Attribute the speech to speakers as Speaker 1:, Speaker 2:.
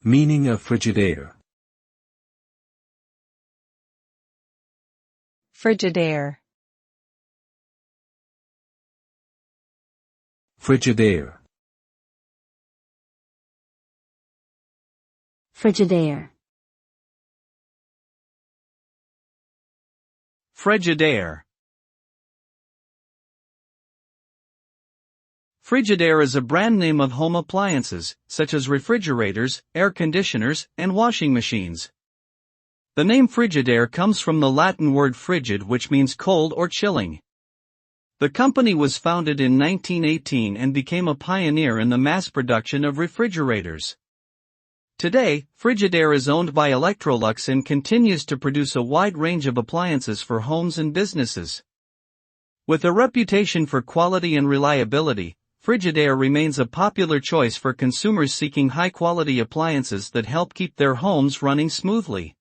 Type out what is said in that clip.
Speaker 1: Meaning of Frigidaire.
Speaker 2: Frigidaire.
Speaker 1: Frigidaire.
Speaker 3: Frigidaire.
Speaker 4: Frigidaire. Frigidaire is a brand name of home appliances, such as refrigerators, air conditioners, and washing machines. The name Frigidaire comes from the Latin word frigid, which means cold or chilling. The company was founded in 1918 and became a pioneer in the mass production of refrigerators. Today, Frigidaire is owned by Electrolux and continues to produce a wide range of appliances for homes and businesses. With a reputation for quality and reliability, Frigidaire remains a popular choice for consumers seeking high-quality appliances that help keep their homes running smoothly.